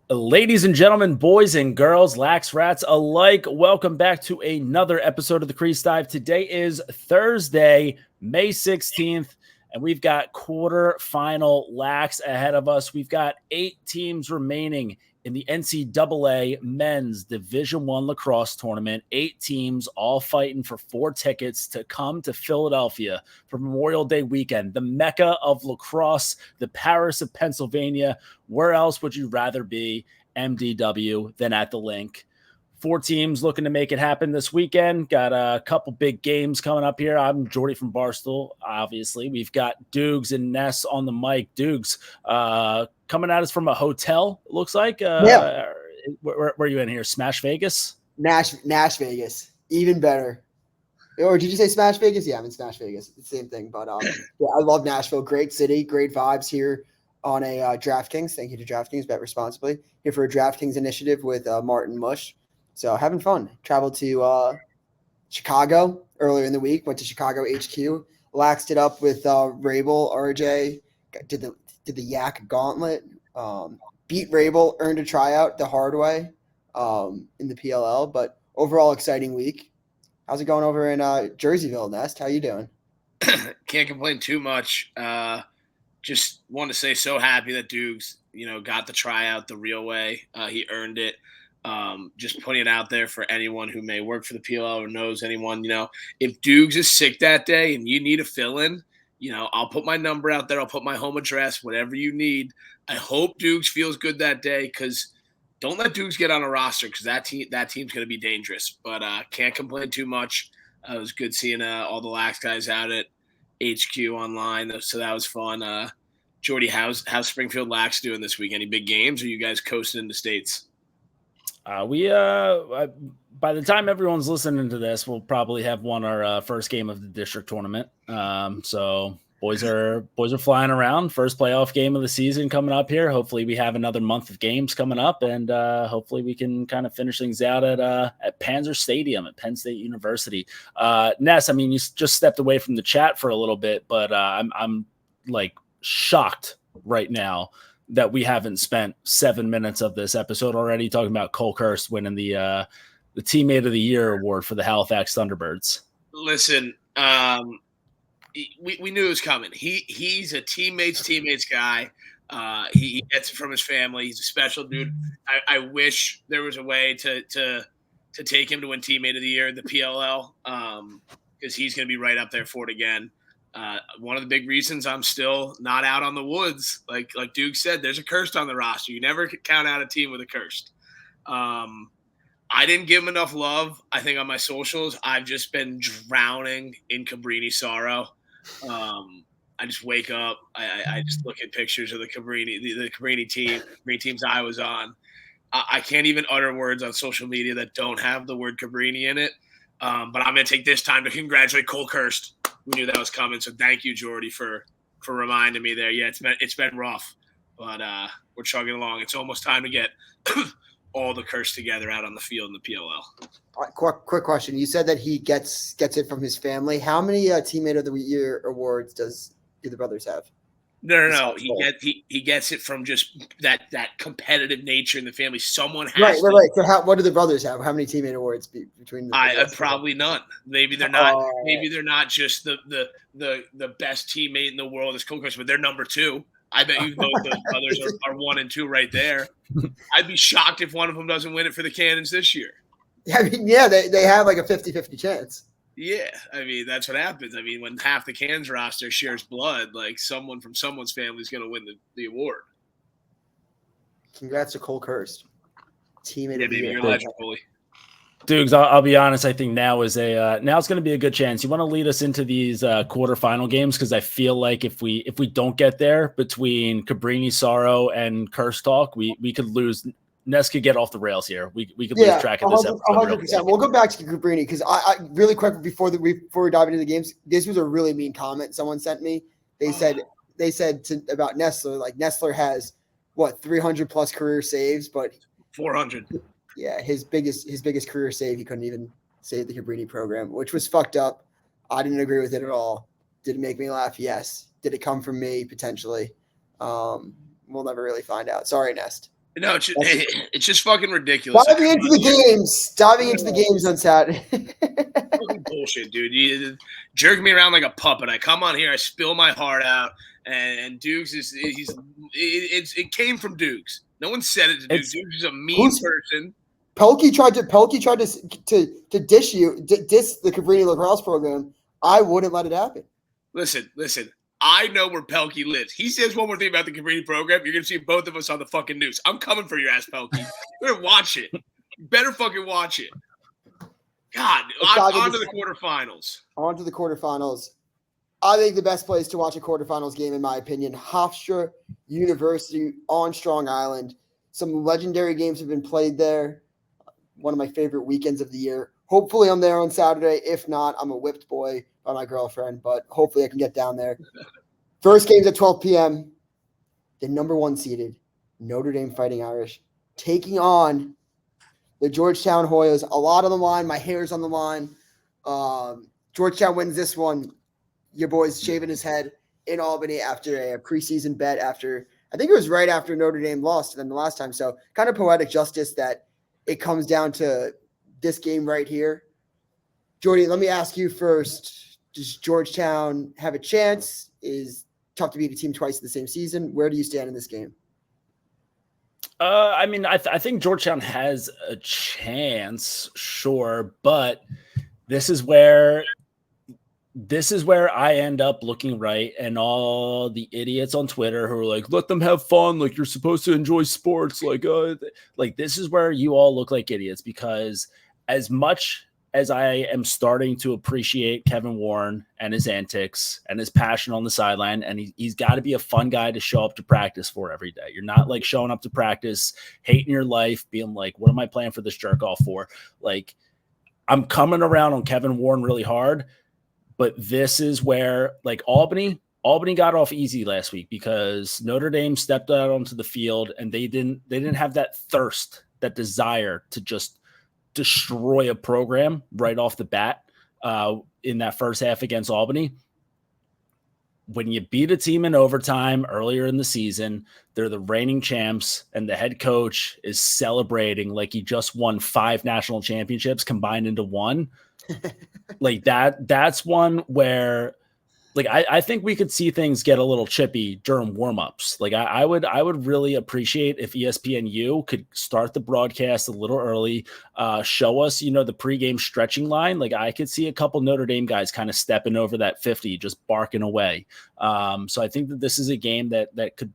Ladies and gentlemen, boys and girls, lax rats alike, welcome back to another episode of the Crease Dive. Today is Thursday, May 16th, and we've got quarterfinal lax ahead of us. We've got 8 teams remaining in the NCAA Men's Division I Lacrosse Tournament. 8 teams all fighting for 4 tickets to come to Philadelphia for Memorial Day weekend, the Mecca of lacrosse, the Paris of Pennsylvania. Where else would you rather be, MDW, than at the link? 4 teams looking to make it happen this weekend. Got a couple big games coming up here. I'm Jordy from Barstool, obviously. We've got Dukes and Ness on the mic. Dukes, coming at us from a hotel, it looks like. Yeah. Where are you in here? Smash Vegas? Nash Vegas. Even better. Or did you say Smash Vegas? Yeah, I'm in Smash Vegas. It's the same thing. But yeah, I love Nashville. Great city, great vibes here on a DraftKings. Thank you to DraftKings. Bet responsibly. Here for a DraftKings initiative with Martin Mush. So having fun. Traveled to Chicago earlier in the week. Went to Chicago HQ. Laxed it up with Rabel, RJ. Did the Yak Gauntlet. Beat Rabel. Earned a tryout the hard way in the PLL. But overall exciting week. How's it going over in Jerseyville, Nest? How you doing? Can't complain too much. Just want to say so happy that Dukes, got the tryout the real way. He earned it. Just putting it out there for anyone who may work for the PLL or knows anyone, if Dukes is sick that day and you need a fill-in, I'll put my number out there. I'll put my home address, whatever you need. I hope Dukes feels good that day because don't let Dukes get on a roster because that team's going to be dangerous. But can't complain too much. It was good seeing all the lax guys out at HQ online, so that was fun. Jordy, how's Springfield Lax doing this week? Any big games, or are you guys coasting in the States? We by the time everyone's listening to this, we'll probably have won our first game of the district tournament. So boys are flying around. First playoff game of the season coming up here. Hopefully we have another month of games coming up, and hopefully we can kind of finish things out at Panzer Stadium at Penn State University. Ness, I mean, you just stepped away from the chat for a little bit, but I'm like shocked right now that we haven't spent 7 minutes of this episode already talking about Cole Kirst winning the Teammate of the Year award for the Halifax Thunderbirds. Listen, we knew it was coming. He's a teammates guy. He gets it from his family. He's a special dude. I wish there was a way to take him to win Teammate of the Year in the PLL because he's going to be right up there for it again. One of the big reasons I'm still not out on the woods, like Duke said, there's a Kirst on the roster. You never count out a team with a Kirst. I didn't give him enough love. I think on my socials, I've just been drowning in Cabrini sorrow. I just wake up. I just look at pictures of the Cabrini teams I was on. I can't even utter words on social media that don't have the word Cabrini in it. But I'm going to take this time to congratulate Cole Kirst. We knew that was coming, so thank you, Jordy, for reminding me there. Yeah, it's been rough, but we're chugging along. It's almost time to get all the Kirst together out on the field in the PLL. Quick question. You said that he gets it from his family. How many Teammate of the Year awards do the brothers have? No. He gets it from just that competitive nature in the family. Someone has right. So what do the brothers have? How many teammate awards between? Probably none. Maybe they're not. Maybe they're not just the best teammate in the world as Cole Kirst, but they're number 2. I bet you those brothers are 1 and 2 right there. I'd be shocked if one of them doesn't win it for the Cannons this year. I mean, yeah, they have like a 50-50 chance. Yeah, I mean, that's what happens. I mean, when half the Cans roster shares blood, like someone from someone's family is going to win the award. Congrats to Cole Kirst. Teammate of the Year. You're legend, Coley. Dukes, I'll be honest. I think now is now's going to be a good chance. You want to lead us into these quarterfinal games because I feel like if we don't get there between Cabrini, Sorrow, and Kirst talk, we could lose. Ness could get off the rails here. We could lose track of this episode. 100%. We'll go back to Cabrini because I really quick before we dive into the games. This was a really mean comment someone sent me. They said about Nestler, like Nestler has 300 plus career saves, but 400. Yeah, his biggest career save, he couldn't even save the Cabrini program, which was fucked up. I didn't agree with it at all. Did it make me laugh? Yes. Did it come from me? Potentially. We'll never really find out. Sorry, Nest. No, it's just fucking ridiculous. Diving into the games on Saturday. Fucking bullshit, dude. You jerk me around like a puppet. I come on here, I spill my heart out, and Dukes it came from Dukes. No one said it to Dukes. Dukes is a mean person. Pelkey tried to diss the Cabrini lacrosse program. I wouldn't let it happen. Listen. I know where Pelkey lives. He says one more thing about the Cabrini program. You're gonna see both of us on the fucking news. I'm coming for your ass, Pelkey. You better watch it. You better fucking watch it. God, on to the quarterfinals. On to the quarterfinals. I think the best place to watch a quarterfinals game, in my opinion, Hofstra University on Strong Island. Some legendary games have been played there. One of my favorite weekends of the year. Hopefully I'm there on Saturday. If not, I'm a whipped boy by my girlfriend, but hopefully I can get down there. First game's at 12 p.m. The number 1 seeded Notre Dame Fighting Irish taking on the Georgetown Hoyas. A lot on the line. My hair's on the line. Georgetown wins this one. Your boy's shaving his head in Albany after a preseason bet I think it was right after Notre Dame lost to them the last time. So kind of poetic justice that it comes down to this game right here. Jordy, let me ask you first. Does Georgetown have a chance? Is tough to beat a team twice in the same season. Where do you stand in this game? I think Georgetown has a chance, sure, but this is where I end up looking right, and all the idiots on Twitter who are like, let them have fun, like you're supposed to enjoy sports, like this is where you all look like idiots, because as much as I am starting to appreciate Kevin Warren and his antics and his passion on the sideline, and he's got to be a fun guy to show up to practice for every day. You're not like showing up to practice, hating your life, being like, what am I playing for this jerk off for? Like, I'm coming around on Kevin Warren really hard, but this is where, like, Albany got off easy last week because Notre Dame stepped out onto the field and they didn't have that thirst, that desire to just destroy a program right off the bat in that first half against Albany. When you beat a team in overtime earlier in the season, they're the reigning champs, and the head coach is celebrating like he just won 5 national championships combined into one. Like that's one where, like, I think we could see things get a little chippy during warmups. Like I would really appreciate if ESPNU could start the broadcast a little early, show us, the pregame stretching line. Like I could see a couple Notre Dame guys kind of stepping over that 50, just barking away. So I think that this is a game that could,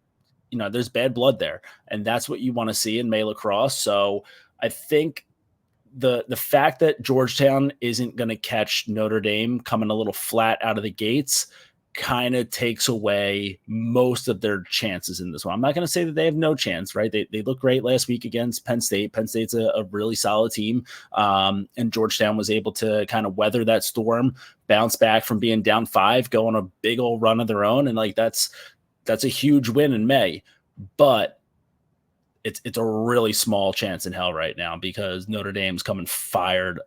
there's bad blood there, and that's what you want to see in May lacrosse. So I think the fact that Georgetown isn't going to catch Notre Dame coming a little flat out of the gates kind of takes away most of their chances in this one. I'm not going to say that they have no chance, right? They looked great last week against Penn State. Penn State's a really solid team. And Georgetown was able to kind of weather that storm, bounce back from being down 5, go on a big old run of their own. And like, that's a huge win in May, but it's a really small chance in hell right now because Notre Dame's coming fired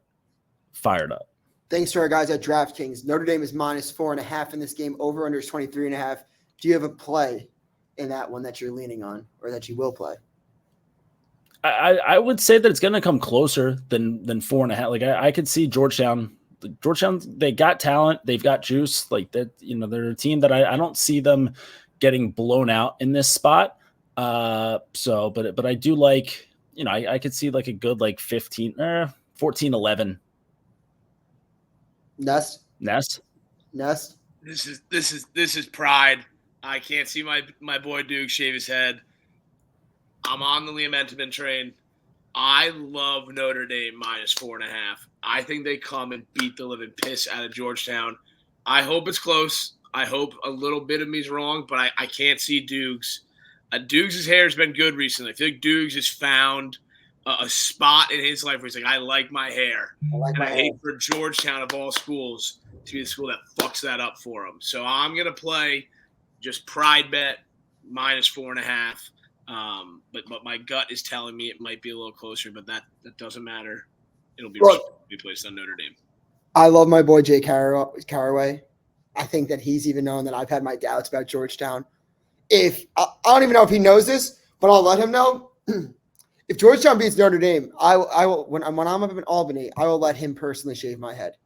up. Thanks to our guys at DraftKings. Notre Dame is -4.5 in this game. Over under is 23.5. Do you have a play in that one that you're leaning on or that you will play? I would say that it's going to come closer than 4.5. Like I could see Georgetown, they got talent. They've got juice. Like that, they're a team that I don't see them getting blown out in this spot. But I do like, I could see like a good, like 14-11. Nest. This is pride. I can't see my boy Duke shave his head. I'm on the Liam Entenmann train. I love Notre Dame -4.5. I think they come and beat the living piss out of Georgetown. I hope it's close. I hope a little bit of me's wrong, but I can't see Dukes. Dukes' hair has been good recently. I feel like Dukes has found a spot in his life where he's like, I like my hair. I hate for Georgetown of all schools to be the school that fucks that up for him. So I'm going to play just pride bet -4.5. But my gut is telling me it might be a little closer, but that doesn't matter. It'll be placed on Notre Dame. I love my boy Jay Carraway. I think that he's even known that I've had my doubts about Georgetown. I don't even know if he knows this, but I'll let him know. if Georgetown beats Notre Dame, I will when I'm up in Albany, I will let him personally shave my head.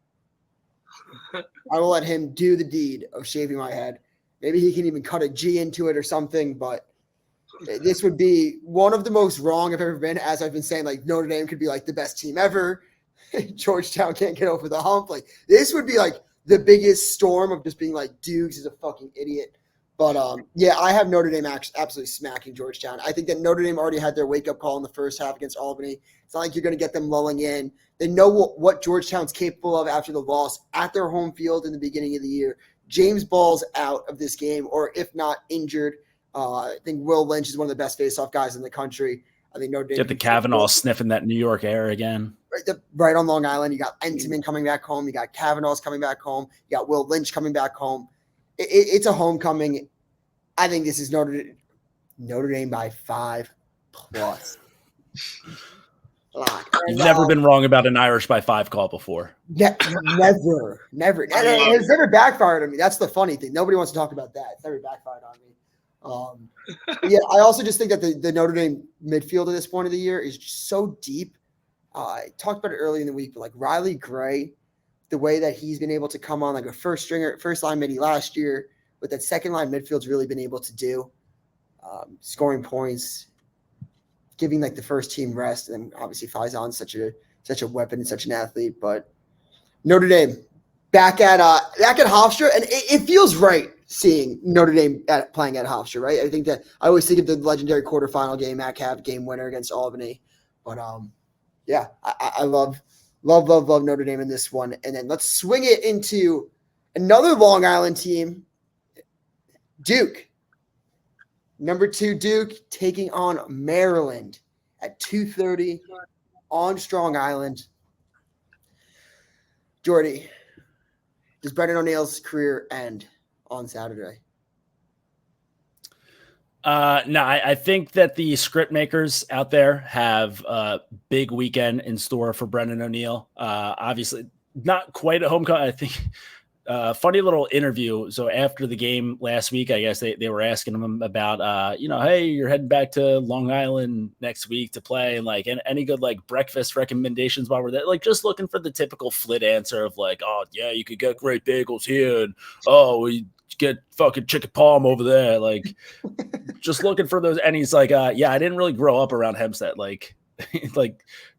I will let him do the deed of shaving my head. Maybe he can even cut a G into it or something, but this would be one of the most wrong I've ever been. As I've been saying, like Notre Dame could be like the best team ever. Georgetown can't get over the hump. Like this would be like the biggest storm of just being like Dukes is a fucking idiot. But yeah, I have Notre Dame absolutely smacking Georgetown. I think that Notre Dame already had their wake-up call in the first half against Albany. It's not like you're going to get them lulling in. They know what Georgetown's capable of after the loss at their home field in the beginning of the year. James Ball's out of this game, or if not injured. I think Will Lynch is one of the best face-off guys in the country. I think Notre Dame. Get the Kavanaugh sniffing that New York air again. Right on Long Island. You got Entenmann coming back home. You got Kavanaugh's coming back home. You got Will Lynch coming back home. It's a homecoming. I think this is Notre Dame by 5+. You've never been wrong about an Irish by 5 call before. Yeah, never. And it's never backfired on me. That's the funny thing. Nobody wants to talk about that. It's never backfired on me. Yeah, I also just think that the Notre Dame midfield at this point of the year is just so deep. I talked about it earlier in the week, but like Riley Gray, the way that he's been able to come on like a first line midi last year, what that second line midfield's really been able to do, scoring points, giving like the first team rest, and obviously Faison's such a weapon and such an athlete. But Notre Dame back at Hofstra, and it feels right seeing Notre Dame playing at Hofstra, right? I think that I always think of the legendary quarterfinal game, Cav game winner against Albany, but yeah, I love Notre Dame in this one. And then let's swing it into another Long Island team, Duke. Number 2 Duke taking on Maryland at 2:30 on Strong Island. Jordy, does Brendan O'Neill's career end on Saturday? No, I think that the script makers out there have a big weekend in store for Brendan O'Neill. Obviously, not quite a homecoming. I think funny little interview. So after the game last week, I guess they were asking him about, hey, you're heading back to Long Island next week to play, and like any good like breakfast recommendations while we're there. Like just looking for the typical flit answer of like, oh yeah, you could get great bagels here, and oh we get fucking chicken palm over there. Like just looking for those. And he's like, yeah, I didn't really grow up around Hempstead. Like,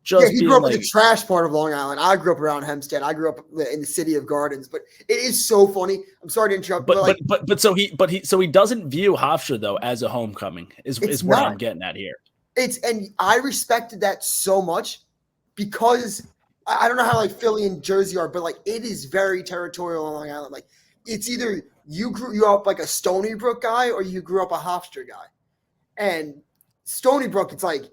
just he grew up in the trash part of Long Island. I grew up around Hempstead. I grew up in the city of Gardens. But it is so funny. I'm sorry to interrupt. But so he doesn't view Hofstra though as a homecoming. Is what I'm getting at here. And I respected that so much because I don't know how like Philly and Jersey are, but like it is very territorial on Long Island. Like it's either you grew up like a Stony Brook guy or you grew up a Hofstra guy. And Stony Brook, it's like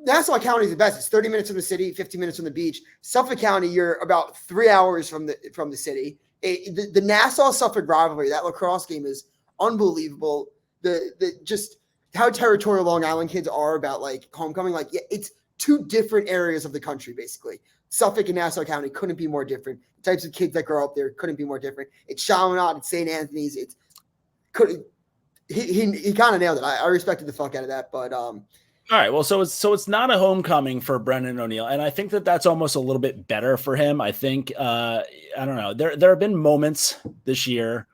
Nassau County is the best. It's 30 minutes from the city, 15 minutes from the beach. Suffolk County, you're about 3 hours from the city. The Nassau-Suffolk rivalry, that lacrosse game is unbelievable. The just how territorial Long Island kids are about like homecoming. Like, yeah, it's 2 different areas of the country, basically. Suffolk and Nassau County couldn't be more different. The types of kids that grow up there couldn't be more different. It's Chaminade, it's St. Anthony's. He kind of nailed it. I respected the fuck out of that, but all right. Well, so it's not a homecoming for Brendan O'Neill, and I think that that's almost a little bit better for him. I think I don't know. There have been moments this year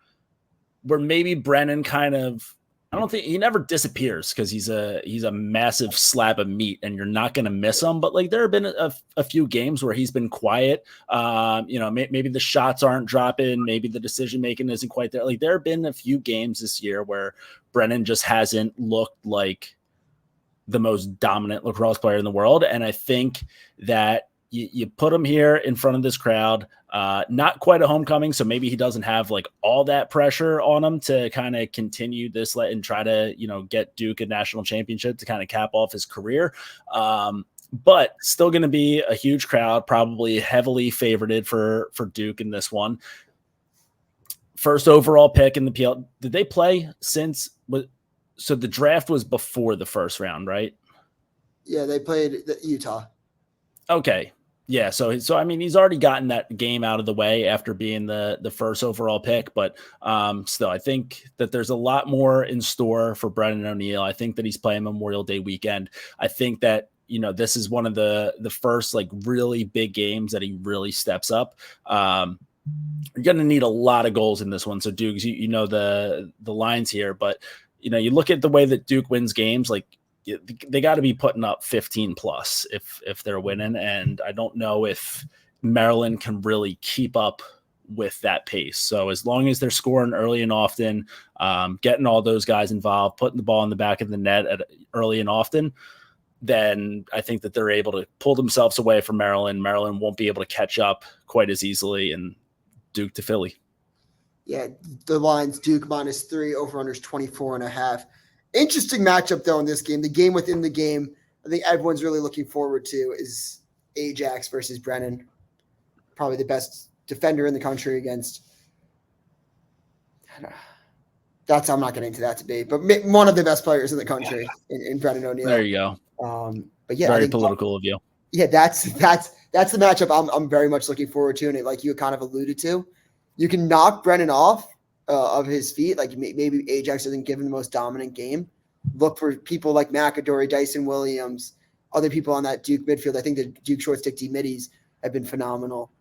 where maybe Brennan kind of, I don't think he never disappears because he's a massive slab of meat and you're not going to miss him. But like there have been a few games where he's been quiet. Maybe the shots aren't dropping. Maybe the decision making isn't quite there. Like there have been a few games this year where Brennan just hasn't looked like the most dominant lacrosse player in the world. And I think that you put him here in front of this crowd, not quite a homecoming. So maybe he doesn't have like all that pressure on him to kind of continue this and try to, get Duke a national championship to kind of cap off his career. But still going to be a huge crowd, probably heavily favorited for Duke in this one. First overall pick in the PL. Did they play since? So the draft was before the first round, right? Yeah, they played Utah. Okay. Yeah, so I mean, he's already gotten that game out of the way after being the first overall pick, but still, I think that there's a lot more in store for Brennan O'Neill. I think that he's playing Memorial Day weekend. I think that this is one of the first like really big games that he really steps up. You're going to need a lot of goals in this one. So Dukes, you know the lines here, but you look at the way that Duke wins games, like they got to be putting up 15 plus if they're winning. And I don't know if Maryland can really keep up with that pace. So as long as they're scoring early and often, getting all those guys involved, putting the ball in the back of the net early and often, then I think that they're able to pull themselves away from Maryland. Maryland won't be able to catch up quite as easily, and Duke to Philly. Yeah, the line's Duke -3, over-unders 24.5. Interesting matchup, though, in this game. The game within the game, I think everyone's really looking forward to is Ajax versus Brennan. Probably the best defender in the country against – I'm not getting into that debate, but one of the best players in the country in Brennan O'Neill. There you go. But yeah, very political of you. Yeah, that's the matchup I'm very much looking forward to, and like you kind of alluded to, you can knock Brennan off of his feet. Like maybe Ajax doesn't give him the most dominant game. Look for people like McAdory, Dyson Williams, other people on that Duke midfield. I think the Duke short stick D middies have been phenomenal.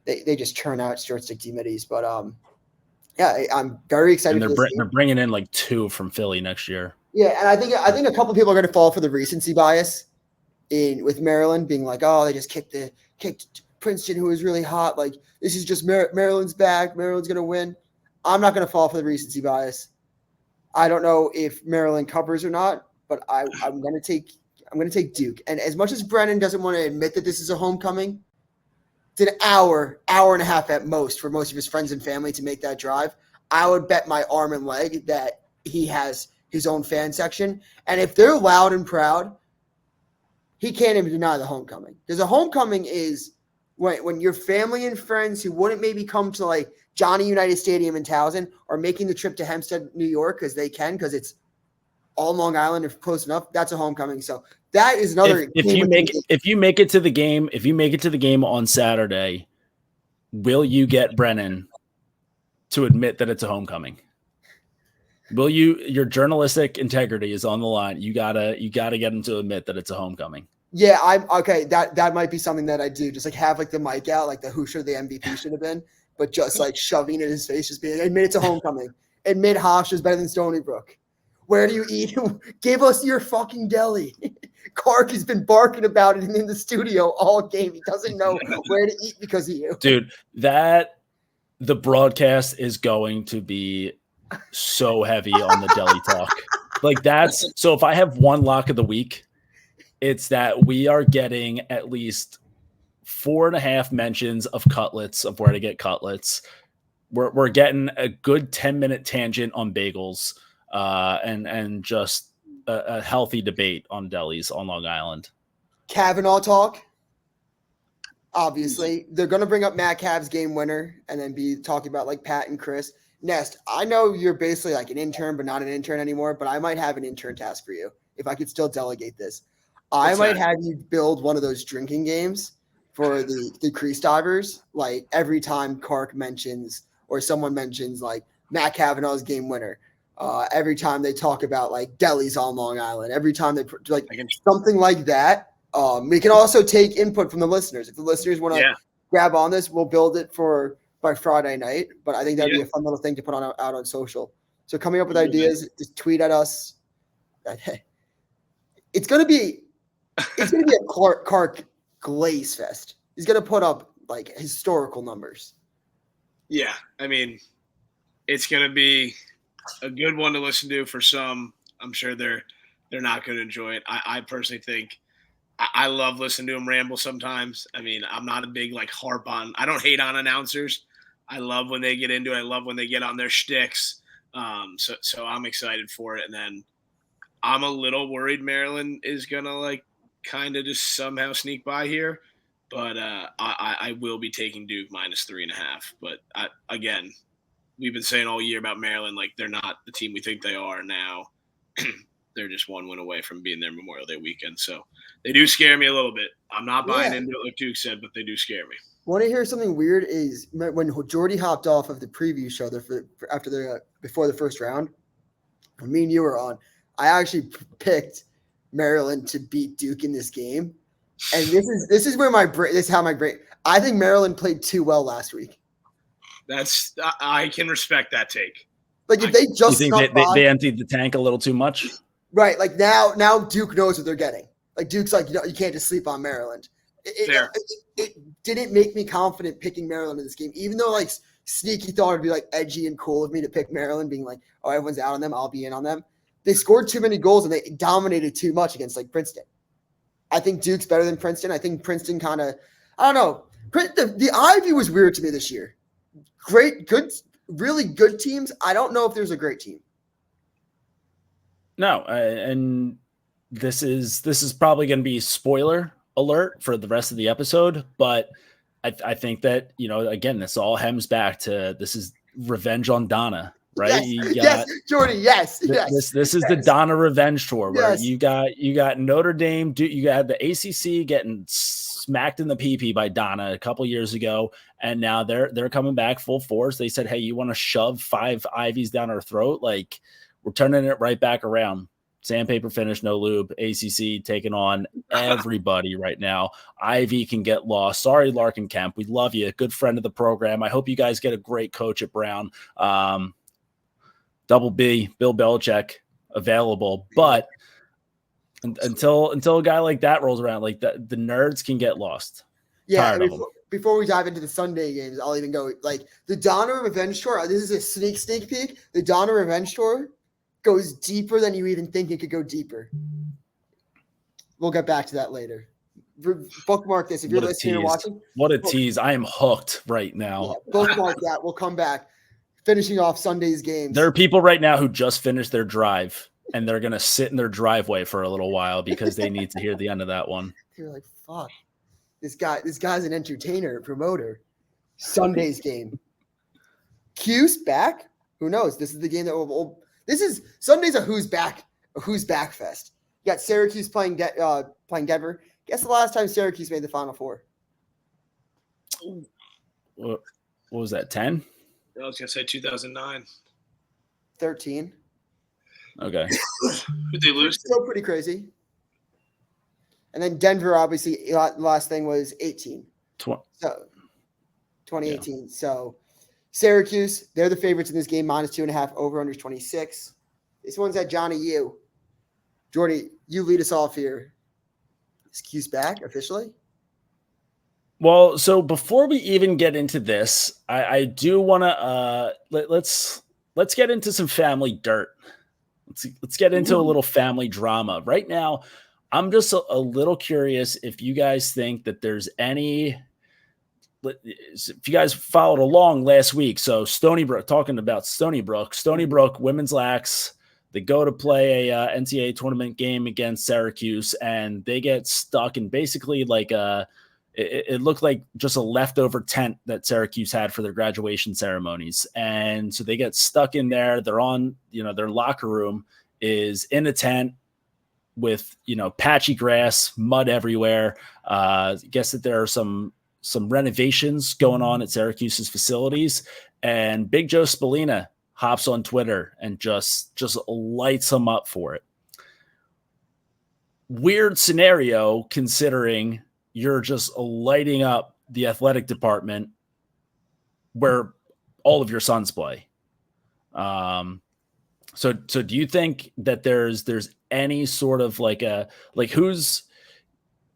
They just churn out short stick D middies. But yeah, I'm very excited. And they're bringing in like 2 from Philly next year. Yeah, and I think a couple people are going to fall for the recency bias with Maryland being like, oh, they just kicked Princeton, who was really hot. Like, this is just Maryland's back. Maryland's going to win. I'm not going to fall for the recency bias. I don't know if Maryland covers or not, but I'm going to take Duke. And as much as Brennan doesn't want to admit that this is a homecoming, it's an hour and a half at most for most of his friends and family to make that drive. I would bet my arm and leg that he has his own fan section. And if they're loud and proud, he can't even deny the homecoming. Because a homecoming is when your family and friends who wouldn't maybe come to like Johnny United Stadium in Towson are making the trip to Hempstead, New York, because they can, because it's all Long Island if close enough. That's a homecoming. So that is another. If you make it to the game on Saturday, will you get Brennan to admit that it's a homecoming? Will you? Your journalistic integrity is on the line. You gotta get him to admit that it's a homecoming. Yeah, I'm okay. That might be something that I do. Just like have like the mic out, like the who should the MVP should have been, but just like shoving it in his face, just being admit it's a homecoming. Admit Hosh is better than Stony Brook. Where do you eat? Give us your fucking deli. Clark has been barking about it in the studio all game. He doesn't know where to eat because of you. Dude, the broadcast is going to be so heavy on the deli talk. Like so if I have one lock of the week, it's that we are getting at least 4.5 mentions of cutlets, of where to get cutlets. We're getting a good 10-minute tangent on bagels, and just a healthy debate on delis on Long Island. Kavanaugh talk. Obviously, they're going to bring up Matt Cav's game winner and then be talking about like Pat and Chris. Nest, I know you're basically like an intern, but not an intern anymore, but I might have an intern task for you if I could still delegate this. I might have you build one of those drinking games for the Crease Divers. Like every time Clark mentions or someone mentions like Matt Kavanaugh's game winner, every time they talk about like delis on Long Island, every time they like something like that. We can also take input from the listeners. If the listeners want to grab on this, we'll build it by Friday night. But I think that'd be a fun little thing to put out on social. So coming up with ideas, just tweet at us. It's gonna be a Clark glaze fest. He's gonna put up like historical numbers. Yeah, I mean, it's gonna be a good one to listen to for some. I'm sure they're not gonna enjoy it. I personally think I love listening to him ramble sometimes. I mean, I'm not a big like harp on. I don't hate on announcers. I love when they get into it. I love when they get on their shticks. So I'm excited for it. And then I'm a little worried Maryland is gonna like kind of just somehow sneak by here. But I will be taking Duke -3.5. But again, we've been saying all year about Maryland, like they're not the team we think they are now. They're just one win away from being their Memorial Day weekend. So they do scare me a little bit. I'm not buying into it like Duke said, but they do scare me. Want to hear something weird? Is when Jordy hopped off of the preview show before the first round, when me and you were on, I actually picked Maryland to beat Duke in this game, and this is where this is how my brain. I think Maryland played too well last week. I can respect that take. Like if they just you think they emptied the tank a little too much, right? Like now Duke knows what they're getting. Like Duke's like, you can't just sleep on Maryland. It didn't make me confident picking Maryland in this game, even though like sneaky thought it'd be like edgy and cool of me to pick Maryland, being like, oh, everyone's out on them, I'll be in on them. They scored too many goals and they dominated too much against like Princeton. I think Duke's better than Princeton. I think Princeton kind of, I don't know. The Ivy was weird to me this year. Really good teams. I don't know if there's a great team. No, and this is probably going to be spoiler alert for the rest of the episode, but I think that, again, this all hems back to this is revenge on Donna, right? Yes, Jordy, yes. This is the Donna revenge tour where you got Notre Dame, you got the ACC getting smacked in the PP by Donna a couple years ago, and now they're coming back full force. They said, hey, you want to shove 5 Ivies down our throat? Like, we're turning it right back around. Sandpaper finish, no lube. ACC taking on everybody right now. Ivy can get lost. Sorry, Larkin Kemp. We love you. Good friend of the program. I hope you guys get a great coach at Brown. Double B, Bill Belichick, available. But until a guy like that rolls around, like the nerds can get lost. Yeah, before we dive into the Sunday games, I'll even go like the Donna Revenge Tour. This is a sneak peek. The Donna Revenge Tour goes deeper than you even think it could go deeper. We'll get back to that later. Bookmark this if you're listening or watching. What a tease. I am hooked right now. Yeah, bookmark that. We'll come back. Finishing off Sunday's games. There are people right now who just finished their drive, and they're going to sit in their driveway for a little while because they need to hear the end of that one. You're like, fuck. This guy's an entertainer, promoter. Sunday's game. Cuse back? Who knows? This is the game that Sunday's a who's back fest. You got Syracuse playing Denver. Guess the last time Syracuse made the Final Four? What was that, 10? I was going to say 2009. 13. Okay. Did they lose? Still pretty crazy. And then Denver, obviously, last thing was 18. So 2018. Yeah. So Syracuse, they're the favorites in this game, -2.5, over under 26. This one's at Johnny U. Jordy, you lead us off here. Is Cuse back officially? Well, so before we even get into this, I do want to let's get into some family dirt. Let's get into a little family drama. Right now, I'm just a little curious if you guys think that there's any. If you guys followed along last week, so Stony Brook, talking about Stony Brook women's lax, they go to play a NCAA tournament game against Syracuse, and they get stuck in basically like it looked like just a leftover tent that Syracuse had for their graduation ceremonies. And so they get stuck in there. They're on, their locker room is in a tent with, patchy grass, mud everywhere. I guess that there are some renovations going on at Syracuse's facilities, and Big Joe Spallina hops on Twitter and just lights them up for it. Weird scenario considering you're just lighting up the athletic department where all of your sons play. So do you think that there's any sort of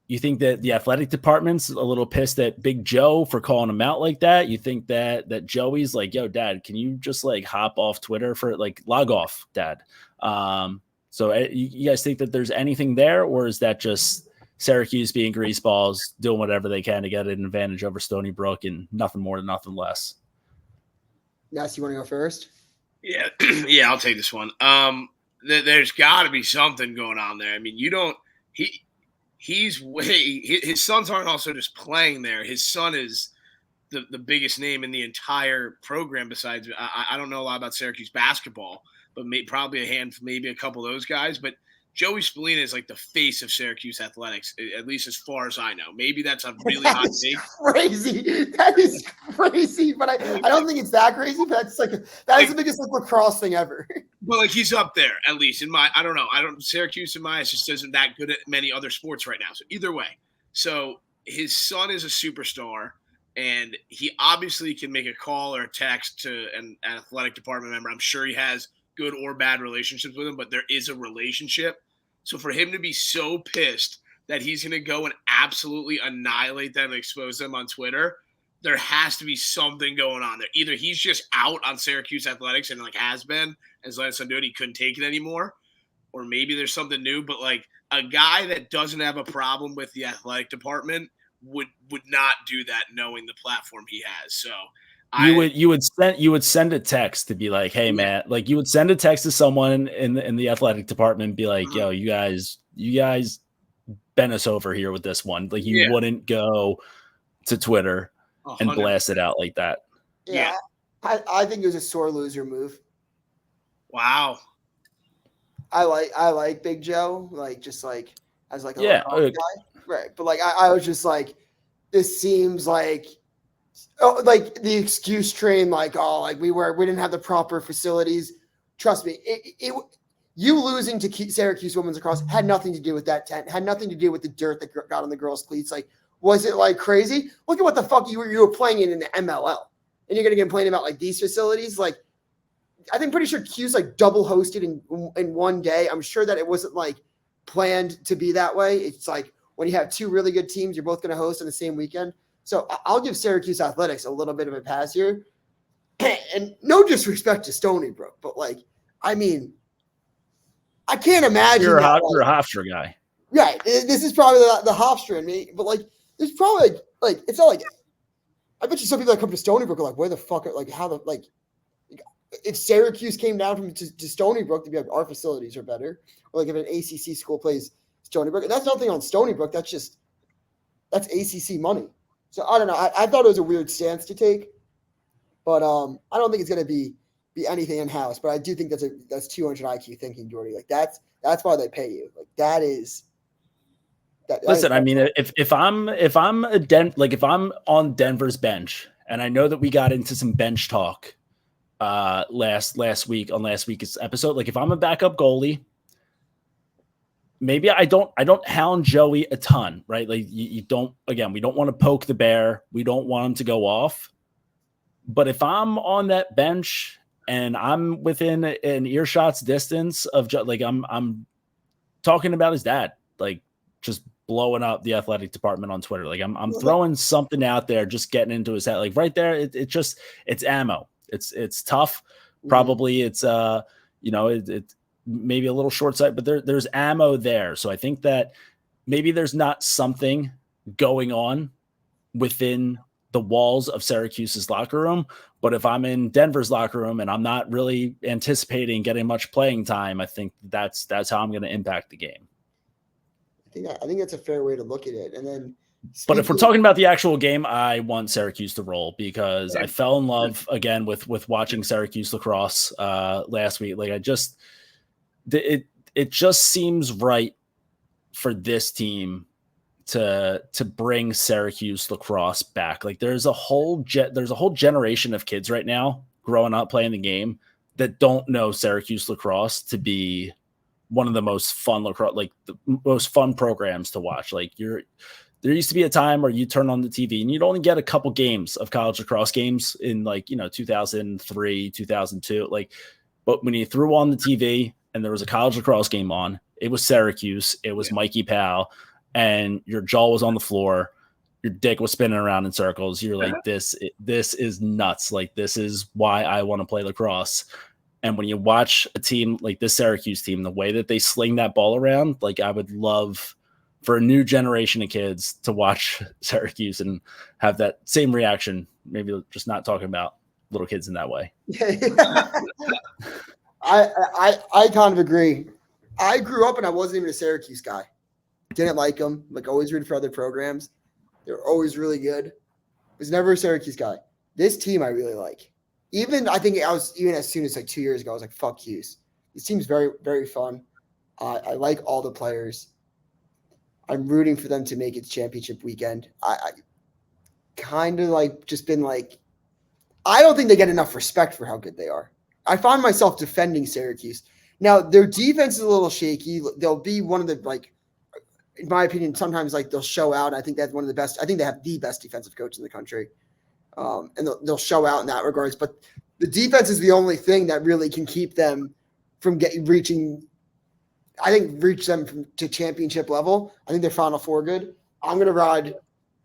you think that the athletic department's a little pissed at Big Joe for calling him out like that? You think that Joey's like, yo, Dad, can you just hop off Twitter for log off, Dad? So you guys think that there's anything there, or is that just Syracuse being greaseballs, doing whatever they can to get an advantage over Stony Brook and nothing more than nothing less? Yes, you want to go first? Yeah, yeah, I'll take this one. There's got to be something going on there. I mean, his sons aren't also just playing there. His son is the biggest name in the entire program. Besides, I don't know a lot about Syracuse basketball, but probably maybe a couple of those guys. But Joey Spallina is like the face of Syracuse athletics, at least as far as I know. Maybe that's a really hot take. Crazy. That is crazy. But I don't think it's that crazy. But that's that is the biggest lacrosse thing ever. But like he's up there at least in my. I don't know. Syracuse in my eyes just isn't that good at many other sports right now. So either way, so his son is a superstar, and he obviously can make a call or a text to an athletic department member. I'm sure he has good or bad relationships with him, but there is a relationship. So for him to be so pissed that he's going to go and absolutely annihilate them and expose them on Twitter, there has to be something going on there. Either he's just out on Syracuse athletics and like has been, as letting son do it, he couldn't take it anymore, or maybe there's something new. But like a guy that doesn't have a problem with the athletic department would not do that, knowing the platform he has. So you would send a text to be like, hey man, like you would send a text to someone in the athletic department and be like, yo, you guys bent us over here with this one. Like you wouldn't go to Twitter 100%. And blast it out like that. Yeah. I think it was a sore loser move. Wow. I like Big Joe, like just like as like a guy. Right. But like I was just like, this seems like like the excuse train, like, we didn't have the proper facilities. Trust me, you losing to Syracuse women's lacrosse had nothing to do with that tent, had nothing to do with the dirt that got on the girls' cleats. Like, was it like crazy? Look at what the fuck you were playing in the MLL, and you're gonna complain about like these facilities. Like, I think pretty sure Q's like double hosted in one day. I'm sure that it wasn't like planned to be that way. It's like when you have two really good teams, you're both gonna host on the same weekend. So I'll give Syracuse athletics a little bit of a pass here. And no disrespect to Stony Brook, but like, I mean, I can't imagine. You're a Hofstra guy. Right. This is probably the Hofstra in me, but like, there's probably like, it's not like, I bet you some people that come to Stony Brook are like, where the fuck, like how the, like, if Syracuse came down to Stony Brook, to be like, our facilities are better. Or like if an ACC school plays Stony Brook, and that's nothing on Stony Brook. That's ACC money. So I don't know. I thought it was a weird stance to take, but I don't think it's going to be anything in house. But I do think that's 200 IQ thinking, Jordy. Like that's why they pay you. Like that is. Listen, I mean, if I'm on Denver's bench, and I know that we got into some bench talk last week on last week's episode. Like if I'm a backup goalie. Maybe I don't hound Joey a ton, right? Like you don't, again, we don't want to poke the bear. We don't want him to go off. But if I'm on that bench and I'm within an earshot's distance of like, I'm talking about his dad, like just blowing up the athletic department on Twitter. Like I'm throwing something out there, just getting into his head, like right there. It's ammo. It's tough. Probably it's it's maybe a little short sight, but there's ammo there. So I think that maybe there's not something going on within the walls of Syracuse's locker room. But if I'm in Denver's locker room and I'm not really anticipating getting much playing time, I think that's how I'm going to impact the game. I think that's a fair way to look at it. And then, but if we're talking about the actual game, I want Syracuse to roll because I fell in love again with watching Syracuse lacrosse last week. Like it just seems right for this team to bring Syracuse lacrosse back. Like there's a whole generation of kids right now growing up playing the game that don't know Syracuse lacrosse to be one of the most fun lacrosse, like the most fun programs to watch. Like there used to be a time where you turn on the TV and you'd only get a couple games of college lacrosse games in 2003, 2002. Like, but when you threw on the TV and there was a college lacrosse game on, it was Syracuse, it was Mikey Powell, and your jaw was on the floor, your dick was spinning around in circles. You're like, this is nuts. Like, this is why I want to play lacrosse. And when you watch a team like this Syracuse team, the way that they sling that ball around, like I would love for a new generation of kids to watch Syracuse and have that same reaction. Maybe just not talking about little kids in that way. I kind of agree. I grew up and I wasn't even a Syracuse guy. Didn't like them. Like always rooted for other programs. They were always really good. Was never a Syracuse guy. This team I really like. I think I was even as soon as like 2 years ago, I was like, fuck Hughes. This team's very, very fun. I like all the players. I'm rooting for them to make it championship weekend. I kind of like just been like, I don't think they get enough respect for how good they are. I find myself defending Syracuse. Now, their defense is a little shaky. They'll be one of the, like, in my opinion, sometimes like they'll show out. I think that's one of the best. I think they have the best defensive coach in the country. And they'll show out in that regards. But the defense is the only thing that really can keep them from reach them to championship level. I think they're Final Four good. I'm going to ride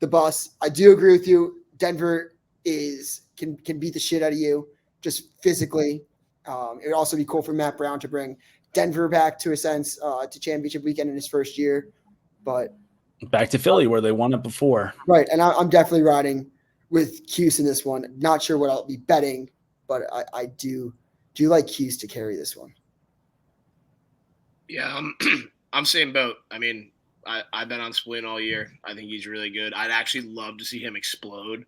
the bus. I do agree with you. Denver can beat the shit out of you just physically. It would also be cool for Matt Brown to bring Denver back to a sense to championship weekend in his first year. But back to Philly where they won it before. Right. And I'm definitely riding with Cuse in this one. Not sure what I'll be betting, but I do like Cuse to carry this one. Yeah, I'm same boat. I mean, I've been on Splin all year. I think he's really good. I'd actually love to see him explode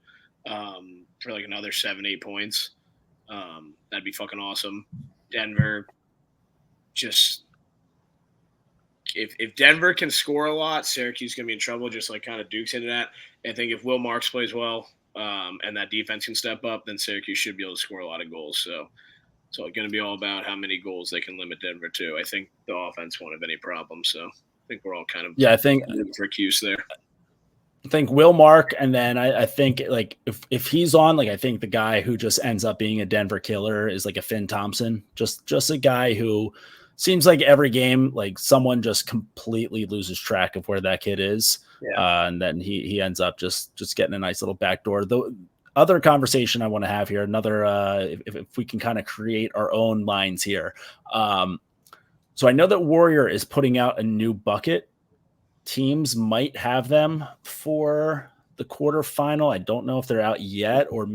for like another 7-8 points. That'd be fucking awesome. Denver, just if Denver can score a lot, Syracuse is going to be in trouble, just like kind of Duke's into that. I think if Will Marks plays well and that defense can step up, then Syracuse should be able to score a lot of goals. So it's going to be all about how many goals they can limit Denver to. I think the offense won't have any problems. So I think we're all kind of I think for Cuse there. I think Will Mark, and then I think like if he's on, like I think the guy who just ends up being a Denver killer is like a Finn Thompson, just a guy who seems like every game like someone just completely loses track of where that kid is, and then he ends up just getting a nice little backdoor. The other conversation I want to have here, another if we can kind of create our own lines here. So I know that Warrior is putting out a new bucket. Teams might have them for the quarterfinal. I don't know if they're out yet, or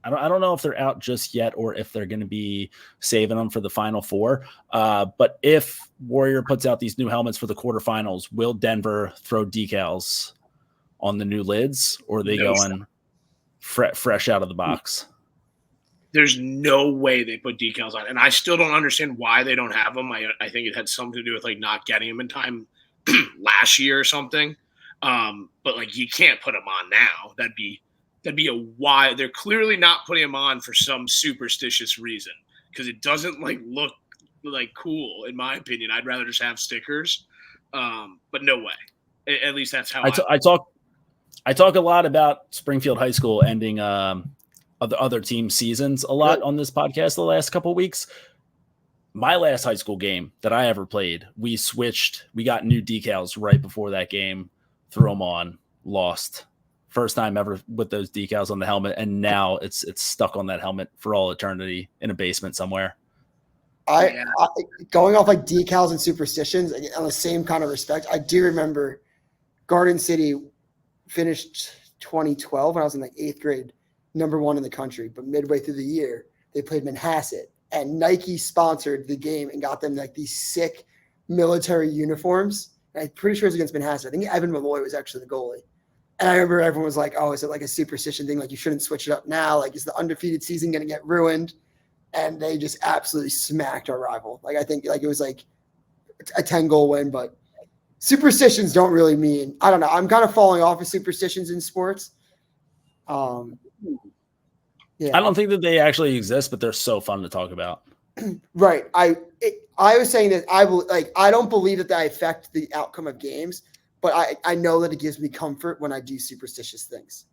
I don't know if they're out just yet, or if they're going to be saving them for the Final Four. But if Warrior puts out these new helmets for the quarterfinals, will Denver throw decals on the new lids, or are they going fresh out of the box? There's no way they put decals on, and I still don't understand why they don't have them. I think it had something to do with like not getting them in time last year or something. But like you can't put them on now. That'd be a why. They're clearly not putting them on for some superstitious reason, because it doesn't like look like cool in my opinion. I'd rather just have stickers. But no way. At least that's how I talk a lot about Springfield High School ending other team seasons a lot on this podcast the last couple of weeks. My last high school game that I ever played, we got new decals right before that game, threw them on, lost. First time ever with those decals on the helmet, and now it's stuck on that helmet for all eternity in a basement somewhere. I going off like decals and superstitions on the same kind of respect, I do remember Garden City finished 2012 when I was in like 8th grade, number 1 in the country. But midway through the year, they played Manhasset, and Nike sponsored the game and got them like these sick military uniforms. And I'm pretty sure it was against Manhasset. I think Evan Malloy was actually the goalie. And I remember everyone was like, oh, is it like a superstition thing? Like you shouldn't switch it up now. Like is the undefeated season going to get ruined? And they just absolutely smacked our rival. Like I think like it was like a 10-goal win, but superstitions don't really mean, I don't know. I'm kind of falling off of superstitions in sports. I don't think that they actually exist, but they're so fun to talk about. Right. I was saying that I don't believe that they affect the outcome of games, but I know that it gives me comfort when I do superstitious things.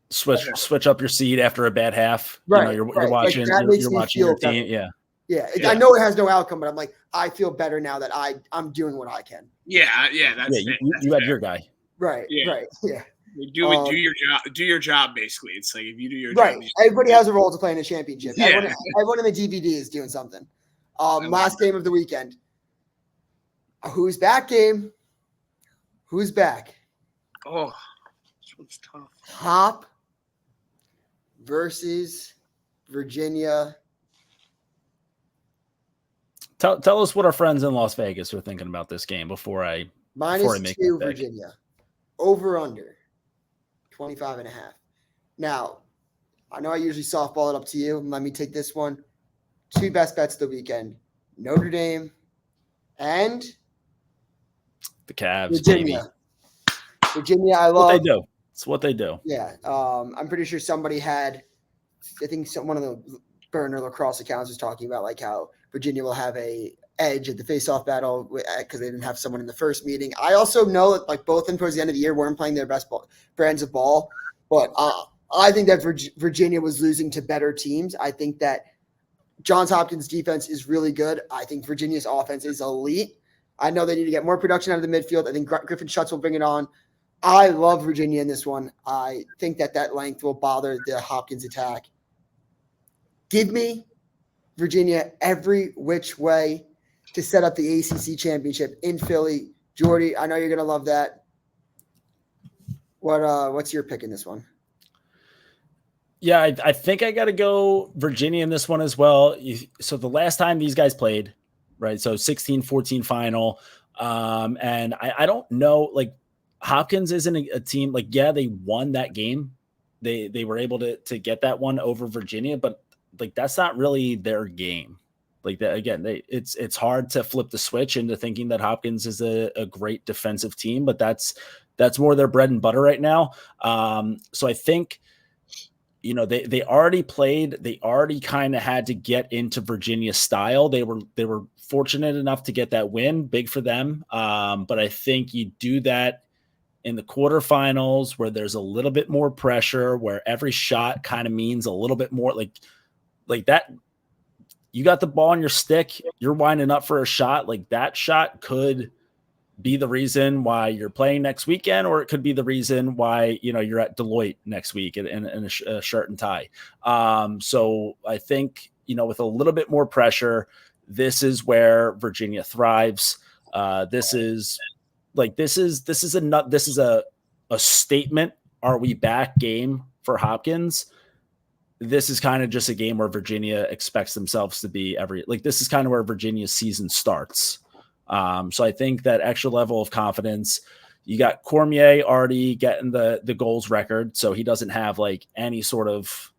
Switch up your seat after a bad half. Right. You're watching. Like you're watching your team. Better. Yeah. I know it has no outcome, but I'm like, I feel better now that I'm doing what I can. Yeah. You had your guy. Right. Yeah. Right. Yeah. Do your job. Do your job. Basically, it's like if you do your job, right. Everybody has a role to play in a championship. Yeah. Everyone in the DVD is doing something. Last game of the weekend. Who's back? Game. Who's back? Oh, this one's tough. Hop versus Virginia. Tell us what our friends in Las Vegas are thinking about this game before I make -2 Virginia. Over under 25.5. Now, I know I usually softball it up to you. Let me take this one. 2 best bets of the weekend. Notre Dame And The Cavs, Virginia. baby. Virginia, I It's what they love. do. It's what they do. Yeah. I'm pretty sure somebody had, I think one of the burner lacrosse accounts was talking about like how Virginia will have a edge at the face-off battle because they didn't have someone in the first meeting. I also know that like both of them towards the end of the year weren't playing their best brands of ball, but I think that Virginia was losing to better teams. I think that Johns Hopkins' defense is really good. I think Virginia's offense is elite. I know they need to get more production out of the midfield. I think Griffin Schutz will bring it on. I love Virginia in this one. I think that length will bother the Hopkins attack. Give me Virginia every which way to set up the ACC championship in Philly. Jordy, I know you're going to love that. What's your pick in this one? Yeah, I think I got to go Virginia in this one as well. So the last time these guys played, right? So 16-14 final. And I don't know, like Hopkins isn't a team like, yeah, they won that game. They were able to get that one over Virginia, but like, that's not really their game. Like that again, it's hard to flip the switch into thinking that Hopkins is a great defensive team, but that's more their bread and butter right now. So I think, they already played. They already kind of had to get into Virginia style. They were fortunate enough to get that win, big for them. But I think you do that in the quarterfinals where there's a little bit more pressure, where every shot kind of means a little bit more like that. You got the ball on your stick, you're winding up for a shot. Like that shot could be the reason why you're playing next weekend, or it could be the reason why, you're at Deloitte next week in a shirt and tie. So I think, with a little bit more pressure, this is where Virginia thrives. This is a statement. Are we back game for Hopkins? This is kind of just a game where Virginia expects themselves to be this is kind of where Virginia's season starts. So I think that extra level of confidence, you got Cormier already getting the goals record. So he doesn't have like any sort of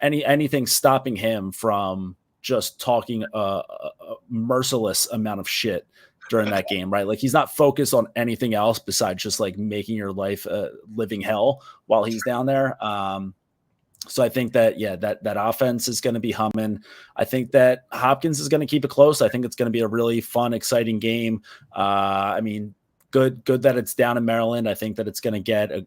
anything stopping him from just talking a merciless amount of shit during that game, right? Like he's not focused on anything else besides just like making your life a living hell while he's down there. So I think that, that offense is going to be humming. I think that Hopkins is going to keep it close. I think it's going to be a really fun, exciting game. Good that it's down in Maryland. I think that it's going to get a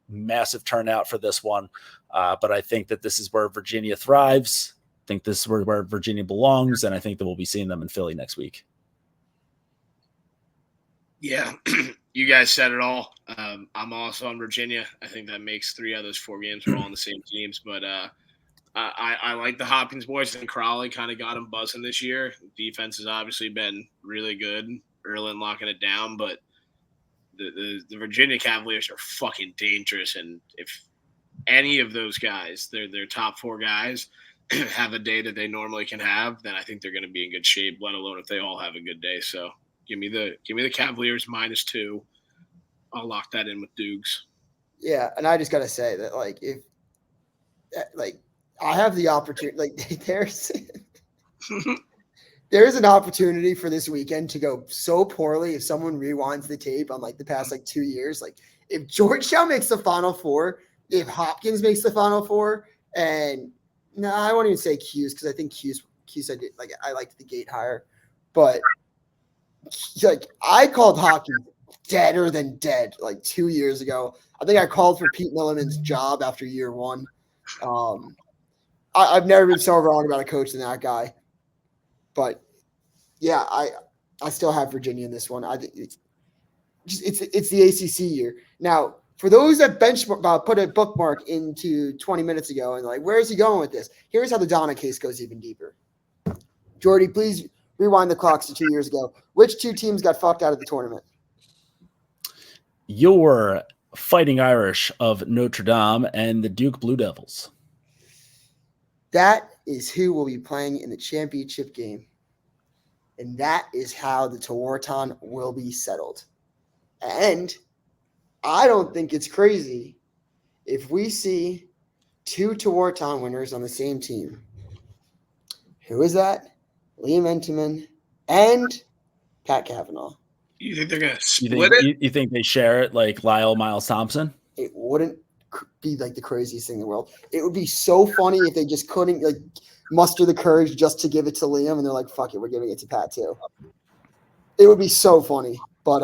massive turnout for this one. But I think that this is where Virginia thrives. I think this is where Virginia belongs, and I think that we'll be seeing them in Philly next week. Yeah, you guys said it all. I'm also on Virginia. I think that makes 3 out of those 4 games. We're all on the same teams, but I like the Hopkins boys. I think Crowley kind of got them buzzing this year. Defense has obviously been really good, early in locking it down, but the Virginia Cavaliers are fucking dangerous. And if any of those guys, their top 4 guys, have a day that they normally can have, then I think they're going to be in good shape, let alone if they all have a good day. So give me the Cavaliers -2. I'll lock that in with Dukes. Yeah, and I just gotta say that if I have the opportunity, there's an opportunity for this weekend to go so poorly if someone rewinds the tape on the past 2 years. If Georgetown makes the Final Four, if Hopkins makes the Final Four, and no, I won't even say Cuse because I think Cuse I did I liked the gate higher, but I called Hopkins deader than dead 2 years ago. I think I called for Pete Milliman's job after year 1. I've never been so wrong about a coach than that guy. But yeah, I still have Virginia in this one. I think it's the ACC year. Now, for those that put a bookmark into 20 minutes ago and where is he going with this? Here's how the Donna case goes even deeper. Jordy, please rewind the clocks to 2 years ago. Which 2 teams got fucked out of the tournament? Your Fighting Irish of Notre Dame and the Duke Blue Devils. That is who will be playing in the championship game. And that is how the Tewaaraton will be settled. And I don't think it's crazy if we see 2 Tewaaraton winners on the same team. Who is that? Liam Entenmann and Pat Kavanaugh. You think they're gonna You split think it? you think they share it like Lyle Miles Thompson? It wouldn't be like the craziest thing in the world. It would be so funny if they just couldn't like muster the courage just to give it to Liam, and they're like, "Fuck it, we're giving it to Pat too." It would be so funny. But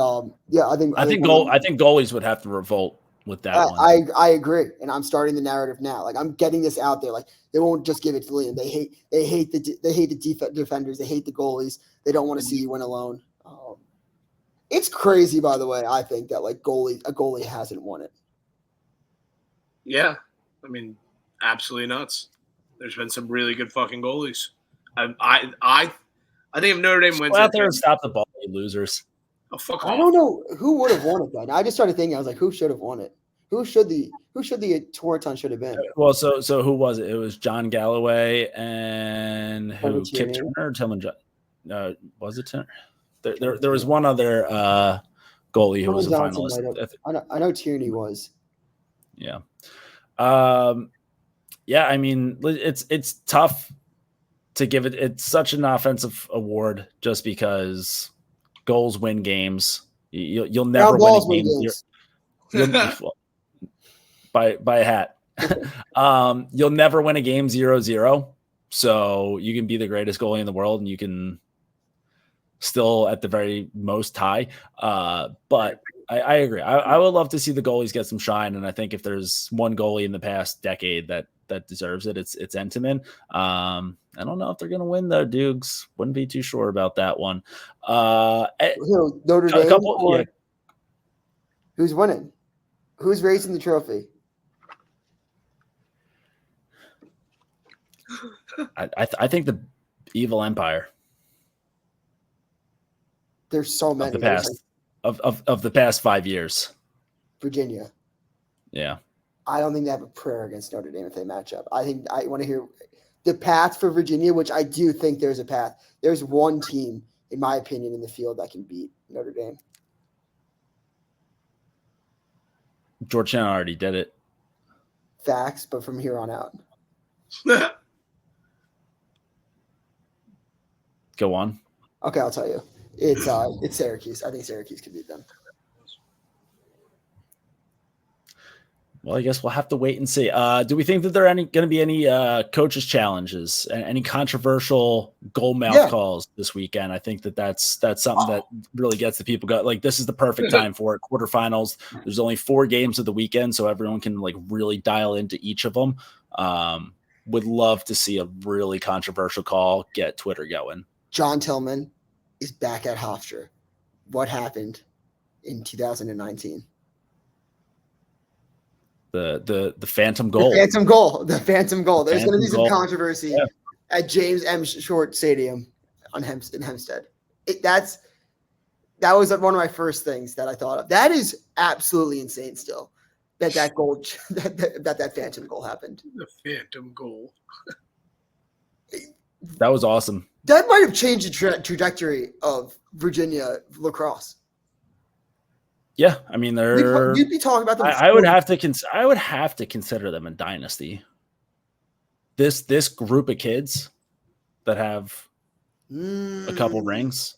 yeah, I think goalies would have to revolt with that one. I agree, and I'm starting the narrative now. Like I'm getting this out there. Like they won't just give it to Liam. They hate the defenders. They hate the goalies. They don't want to see you win alone. It's crazy, by the way. I think that like a goalie hasn't won it. Yeah, I mean, absolutely nuts. There's been some really good fucking goalies. I think if Notre Dame wins, Go out there and stop the ball, you losers. Oh, fuck I off. don't know who would have won it then. I just started thinking. I was like, who should have won it? Who should the Toraton should have been? Well, so who was it? It was John Galloway and who? Kip Turner or Tillman? Was it Turner? There was one other goalie who was a finalist. I know Tierney was. Yeah. Yeah, I mean, it's tough to give it. It's such an offensive award just because goals win games. You'll never win a game. By a hat. You'll never win a game 0-0. So you can be the greatest goalie in the world and you can still at the very most tie. But I agree. I would love to see the goalies get some shine. And I think if there's one goalie in the past decade that deserves it, it's Entenmann. I don't know if they're going to win though, Dukes. Wouldn't be too sure about that one. Notre Dame who's winning? Who's raising the trophy? I think the Evil Empire. There's so many of the past 5 years. Virginia. Yeah. I don't think they have a prayer against Notre Dame if they match up. I think I want to hear the path for Virginia, which I do think there's a path. There's one team, in my opinion, in the field that can beat Notre Dame. Georgetown already did it. Facts, but from here on out. Go on. Okay, I'll tell you. It's Syracuse. I think Syracuse can beat them. Well, I guess we'll have to wait and see. Do we think that there are going to be any coaches' challenges, any controversial goal mouth calls this weekend? I think that's something that really gets the people go. Like, this is the perfect time for it. Quarterfinals. There's only 4 games of the weekend, so everyone can like really dial into each of them. Would love to see a really controversial call get Twitter going. John Tillman is back at Hofstra. What happened in 2019? The phantom goal. The phantom goal. There's going to be some controversy at James M. Short Stadium in Hempstead. That was one of my first things that I thought of. That is absolutely insane still that goal that phantom goal happened. The phantom goal. That was awesome. That might have changed the trajectory of Virginia lacrosse. Yeah, I mean, you'd be talking about them. I would have to consider them a dynasty. This group of kids that have a couple rings.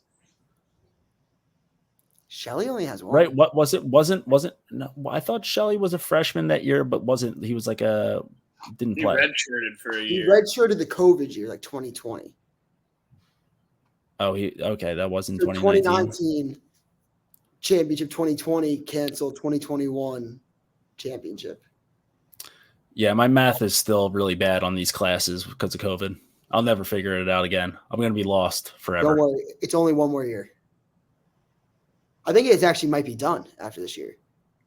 Shelley only has one. Right? What was it? Wasn't no? I thought Shelley was a freshman that year, but wasn't he? Was like didn't play. He redshirted for a year. He redshirted the COVID year, like 2020. Oh, that wasn't so 2019. 2019 championship, 2020 canceled, 2021 championship. Yeah, my math is still really bad on these classes because of COVID. I'll never figure it out again. I'm going to be lost forever. Don't worry. It's only one more year. I think it actually might be done after this year.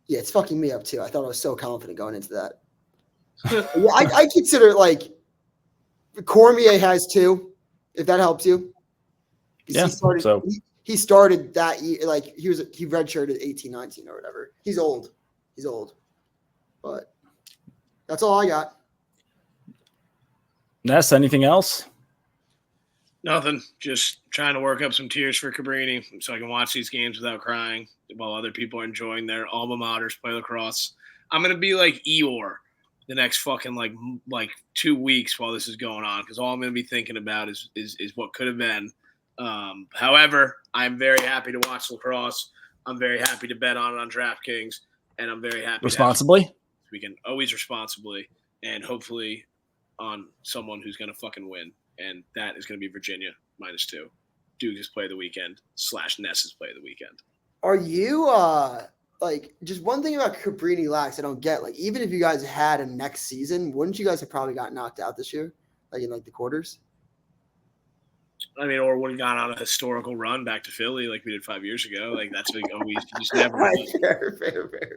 Yeah, it's fucking me up too. I thought I was so confident going into that. Yeah, I consider like Cormier has 2, if that helps you. Yeah, he started that year, like he redshirted 18-19 or whatever. He's old. But that's all I got. Ness, anything else? Nothing. Just trying to work up some tears for Cabrini so I can watch these games without crying while other people are enjoying their alma maters play lacrosse. I'm gonna be like Eeyore the next fucking like 2 weeks while this is going on, because all I'm gonna be thinking about is what could have been However, I'm very happy to watch lacrosse. I'm very happy to bet on it on DraftKings, and I'm very happy Responsibly? We can always responsibly, and hopefully on someone who's going to fucking win, and that is going to be Virginia -2. Duke is play of the weekend / Ness's play of the weekend. Are you like, just one thing about Cabrini Lax I don't get, like, even if you guys had a next season, wouldn't you guys have probably got knocked out this year, like in like the quarters? I mean, or would have gone on a historical run back to Philly like we did 5 years ago. Like that's like always, you just never know.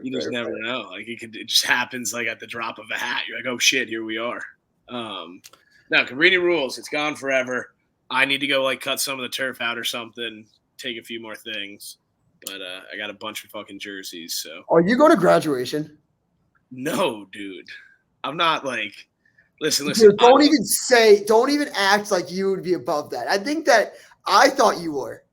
You just never know. Like it just happens like at the drop of a hat. You're like, oh shit, here we are. Now Cabrini rules. It's gone forever. I need to go like cut some of the turf out or something. Take a few more things. But I got a bunch of fucking jerseys. So are you going to graduation? No, dude. I'm not like. Listen. Dude, don't even act like you would be above that. I thought you were.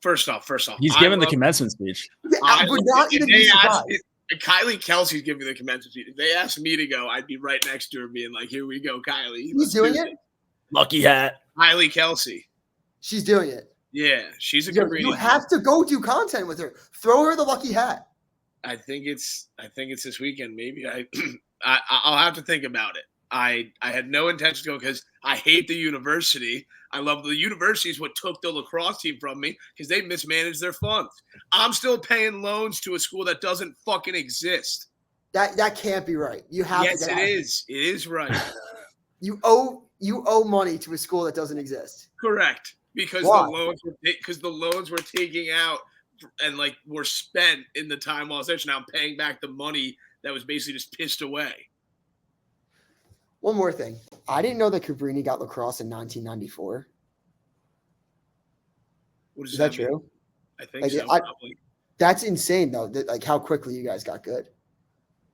First off, he's giving the commencement speech. I would not even be surprised. Kylie Kelsey's giving the commencement speech. If they asked me to go, I'd be right next to her, being like, "Here we go, Kylie." He's doing it. Lucky hat. Kylie Kelsey. She's doing it. Yeah, she's a Cabrini. You have to go do content with her. Throw her the lucky hat. I think it's this weekend. Maybe I'll have to think about it. I had no intention to go because I hate the university. I love the university is what took the lacrosse team from me because they mismanaged their funds. I'm still paying loans to a school that doesn't fucking exist. That can't be right. You have yes, to. Yes, it is. It is right. You owe money to a school that doesn't exist. Correct. Because the loans were taking out and like were spent in the time while I was there. So now I'm paying back the money that was basically just pissed away. One more thing. I didn't know that Cabrini got lacrosse in 1994. Is that true? I think so. Probably. That's insane, though. Like how quickly you guys got good.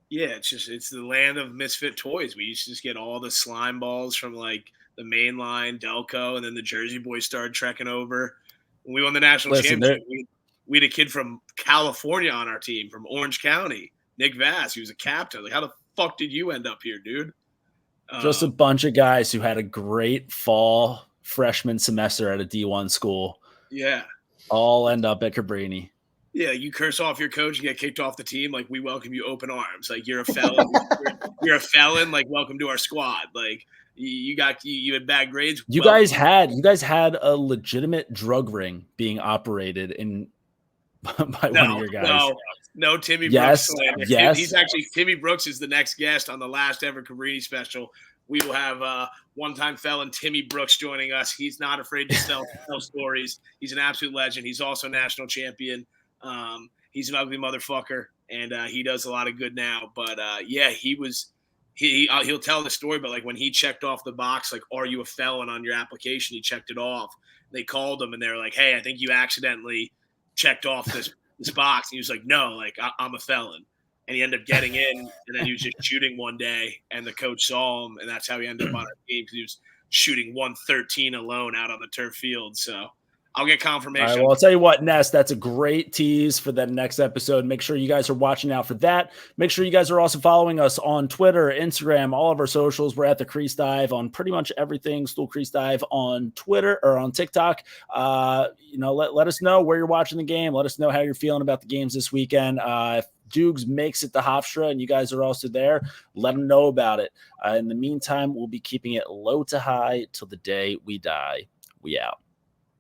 Yeah, it's the land of misfit toys. We used to just get all the slime balls from like the main line, Delco, and then the Jersey boys started trekking over. When we won the national championship, we had a kid from California on our team, from Orange County, Nick Vass. He was a captain. Like, how the fuck did you end up here, dude? Just a bunch of guys who had a great fall freshman semester at a D1 school. Yeah. All end up at Cabrini. Yeah, you curse off your coach and get kicked off the team. Like, we welcome you open arms. Like, you're a felon. you're a felon. Like, welcome to our squad. Like, you had bad grades. You guys had a legitimate drug ring being operated by one of your guys. No, Timmy Brooks. Yes. He's actually Timmy Brooks is the next guest on the last ever Cabrini special. We will have one-time felon Timmy Brooks joining us. He's not afraid to tell stories. He's an absolute legend. He's also national champion. He's an ugly motherfucker, and he does a lot of good now. But yeah, he'll tell the story. But like when he checked off the box, like, "Are you a felon?" on your application, he checked it off. They called him and they were like, "Hey, I think you accidentally checked off this box." And he was like, "No, like I'm a felon." And he ended up getting in, and then he was just shooting one day, and the coach saw him, and that's how he ended up on our team because he was shooting 113 alone out on the turf field. So I'll get confirmation. All right, well, I'll tell you what, Ness, that's a great tease for that next episode. Make sure you guys are watching out for that. Make sure you guys are also following us on Twitter, Instagram, all of our socials. We're at the Crease Dive on pretty much everything. Stool Crease Dive on Twitter or on TikTok. Let us know where you're watching the game. Let us know how you're feeling about the games this weekend. If Dukes makes it to Hofstra and you guys are also there, let them know about it. In the meantime, we'll be keeping it low to high till the day we die. We out.